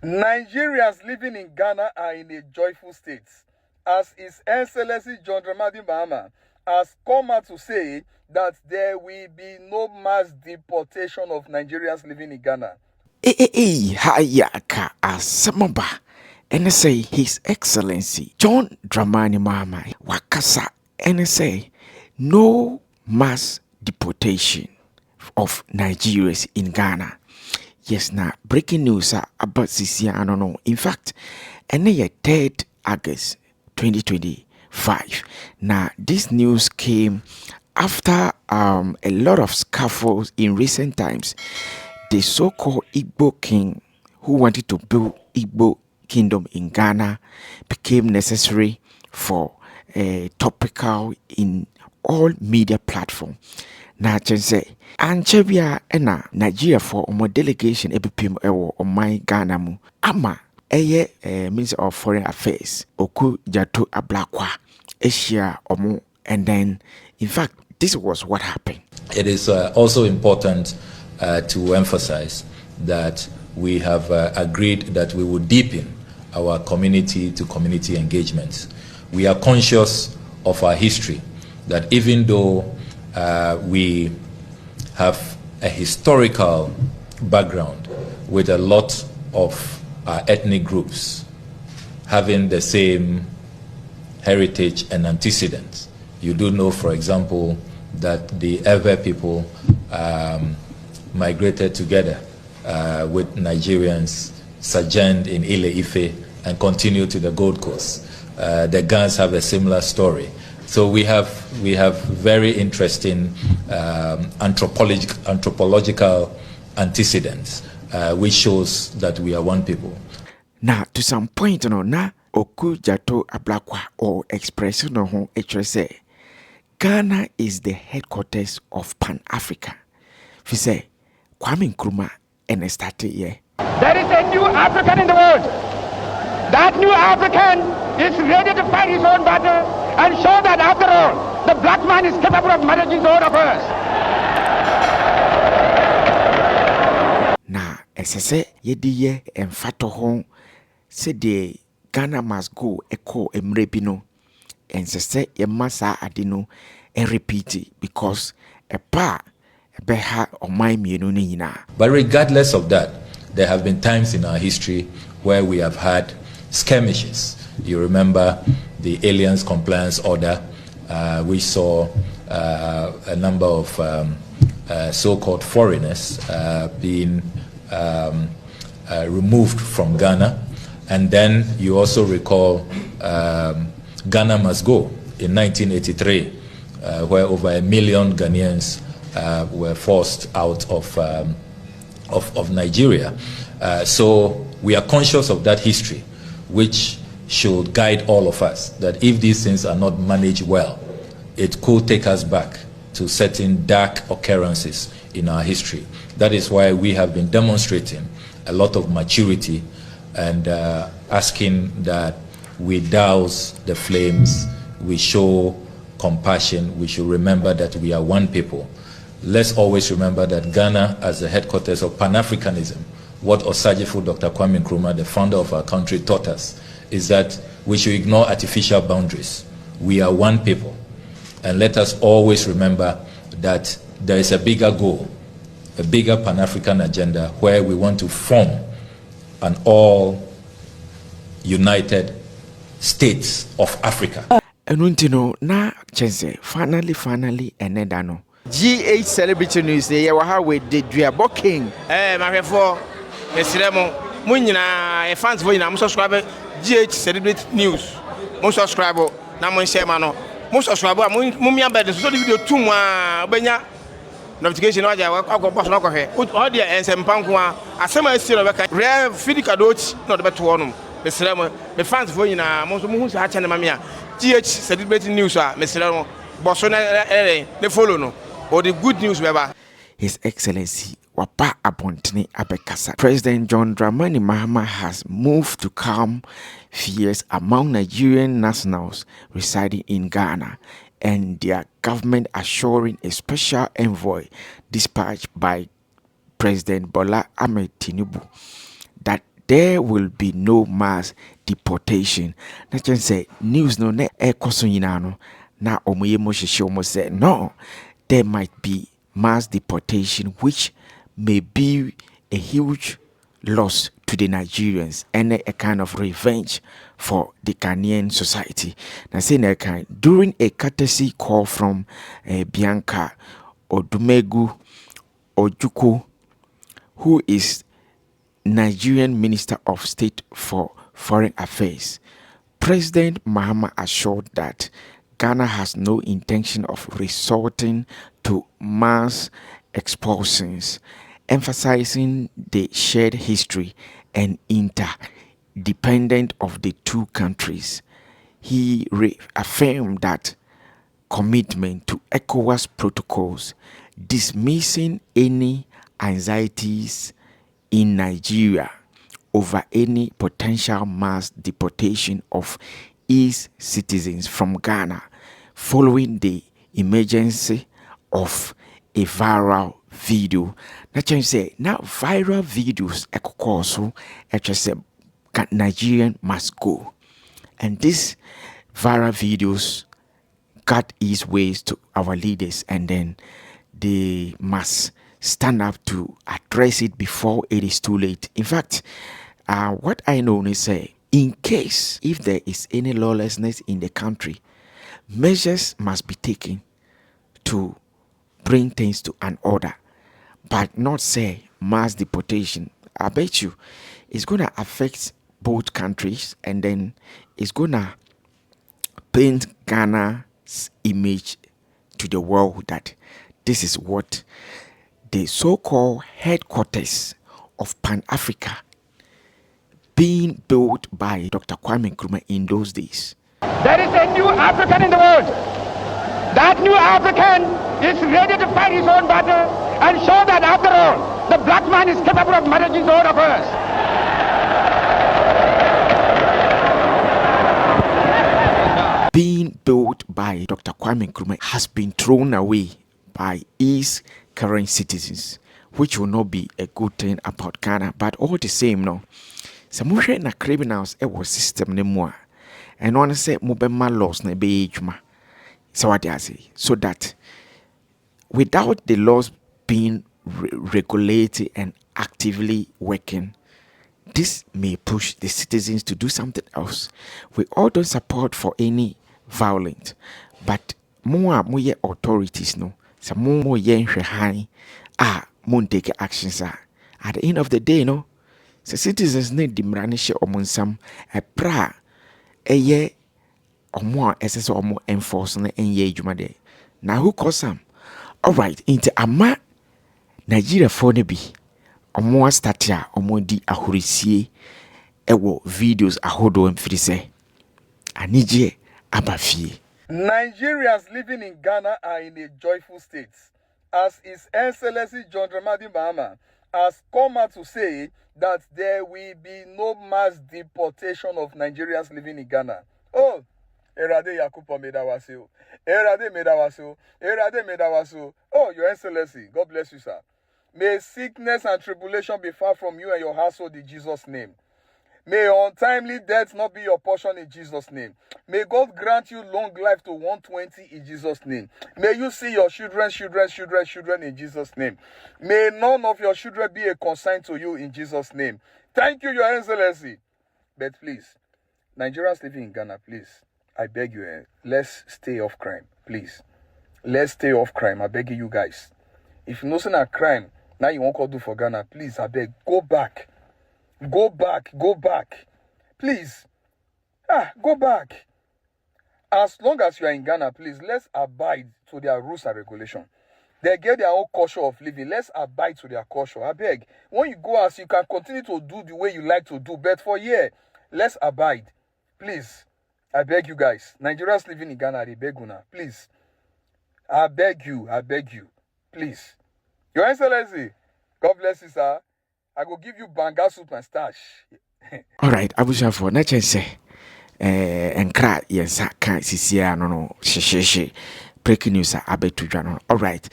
Nigerians living in Ghana are in a joyful state, as His Excellency John Mahama has come out to say that there will be no mass deportation of Nigerians living in Ghana. Hayaka asamaba. And say His Excellency John Dramani Mahama wakasa and say no mass deportation of Nigerians in Ghana. Yes, now breaking news about this year. I don't know. In fact, and the 3rd August 2025. Now this news came after a lot of scuffles in recent times. The so-called Igbo king who wanted to build Igbo kingdom in Ghana became necessary for a topical in all media platforms. Na chense anchebia ena Nigeria for omo delegation ebipim ewo omai Ghana mu ama eye Minister of Foreign Affairs Oku Jato Ablakwa Asia omo, and then in fact this was what happened. It is also important to emphasize that we have agreed that we will deepen our community-to-community engagements. We are conscious of our history, that even though we have a historical background with a lot of our ethnic groups having the same heritage and antecedents. You do know, for example, that the Ewe people migrated together with Nigerians, sojourned in Ile-Ife, and continued to the Gold Coast. The Gans have a similar story. So we have very interesting anthropological antecedents, which shows that we are one people. Now, to some point, na Oku Jato Ablakwa or expression of HSA, Ghana is the headquarters of Pan-Africa. If you say, Kwame Nkrumah and started here. There is a new African in the world. That new African is ready to fight his own battle and show that after all, the black man is capable of managing his own affairs. Now, as I say, ye and fato home, say the Ghana must go echo emrepino, and say ye must adino and repeat it because a pa beha or my munina. But regardless of that, there have been times in our history where we have had skirmishes. You remember the Aliens Compliance Order, which saw a number of so-called foreigners being removed from Ghana. And then you also recall Ghana Must Go in 1983, where over 1 million Ghanaians were forced out of Nigeria. So we are conscious of that history, which should guide all of us, that if these things are not managed well, it could take us back to certain dark occurrences in our history. That is why we have been demonstrating a lot of maturity and asking that we douse the flames, we show compassion, we should remember that we are one people. Let's always remember that Ghana, as the headquarters of Pan-Africanism, what Osajifo Dr. Kwame Nkrumah, the founder of our country, taught us is that we should ignore artificial boundaries. We are one people. And let us always remember that there is a bigger goal, a bigger Pan-African agenda where we want to form an all-united states of Africa. And na chense finally enedano. GH Celebrity News they were with the Diabo King. My for Esremo, Munina, fans for you, subscribe GH Celebrity News. Most subscribe, Namon Shermano. Most subscribe, Mumia Bed, so the video 2 Benya notification. I got boss knock here. All the and some Pankwa, as some still rare physical dots, not the better one. Esremo, the fans for you now, most of Moons Hatch and Mamia. GH Celebrity News, Mr. Bossona, the follow no. Or the good news, wherever His Excellency Wapa Abontini Abekasa. President John Dramani Mahama has moved to calm fears among Nigerian nationals residing in Ghana and their government assuring a special envoy dispatched by President Bola Ahmed Tinubu that there will be no mass deportation. Na chen say news no na ekoso nyina no na omoye mo hwehwe omo say no, there might be mass deportation which may be a huge loss to the Nigerians and a kind of revenge for the Ghanaian society. Now, saying that kind during a courtesy call from Bianca Odumegu Ojuku, who is Nigerian Minister of State for Foreign Affairs, President Mahama assured that Ghana has no intention of resorting to mass expulsions, emphasizing the shared history and interdependence of the two countries. He reaffirmed that commitment to ECOWAS protocols, dismissing any anxieties in Nigeria over any potential mass deportation of its citizens from Ghana following the emergence of a viral video. Na chen say now viral videos ekokoso say Nigerian must go, and these viral videos cut its ways to our leaders, and then they must stand up to address it before it is too late. In fact, what I know is say in case if there is any lawlessness in the country, measures must be taken to bring things to an order, but not say mass deportation. I bet you it's going to affect both countries, and then it's going to paint Ghana's image to the world that this is what the so-called headquarters of Pan-Africa being built by Dr. Kwame Nkrumah in those days. There is a new African in the world. That new African is ready to fight his own battle and show that after all, the black man is capable of managing his own affairs. Being built by Dr. Kwame Nkrumah has been thrown away by his current citizens, which will not be a good thing about Ghana. But all the same, no, some na criminals was system ne more, and one say mobema laws na be juma. So what I say, so that without the laws being regulated and actively working, this may push the citizens to do something else. We all don't support for any violence, but more authorities no, some more yen high moon take actions are at the end of the day no. So citizens need the mranishe omunsam a pra a ye or more SS or more enforcement and ye jumade. Now who calls some? All right, into ama Nigeria for ne be or more statia or more di ahurisie ewo videos ahodo emfrise anije abafie. Nigerians living in Ghana are in a joyful state, as His Excellency John Mahama has come out to say that there will be no mass deportation of Nigerians living in Ghana. Oh, Erade Yakupo Medawasio. Erade Medawasio. Erade Medawasio. Oh, Your Excellency, God bless you, sir. May sickness and tribulation be far from you and your household in Jesus' name. May untimely death not be your portion in Jesus' name. May God grant you long life to 120 in Jesus' name. May you see your children in Jesus' name. May none of your children be a consign to you in Jesus' name. Thank you, Your Excellency. But please, Nigerians living in Ghana, please, I beg you, let's stay off crime, please. Let's stay off crime. I beg you guys. If you know a crime, now you won't call do for Ghana, please, I beg, go back. Go back. Please. Go back. As long as you are in Ghana, please, let's abide to their rules and regulations. They get their own culture of living. Let's abide to their culture. I beg. When you go out, you can continue to do the way you like to do. But for here, let's abide. Please. I beg you guys. Nigerians living in Ghana, they beg una. Please. I beg you. Please. Your Excellency, God bless you, sir. I go give you banga soup and stash. All right, Abuja for na chense enkra yensa kan sisia no sheshe breaking news abetu dwa. All right,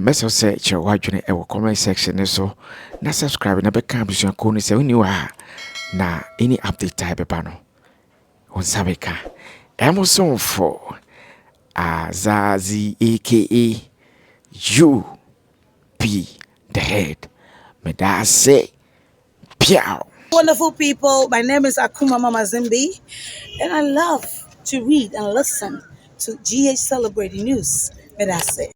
message say che wadwene e comment section so na subscribe na be kan abuja ko ni se oni wa na any update type bano on Sabeka. Emerson for Azazi aka UP the head. May that say Piao. Wonderful people, my name is Akuma Mama Zimbi, and I love to read and listen to GH Celebrating News. May I say.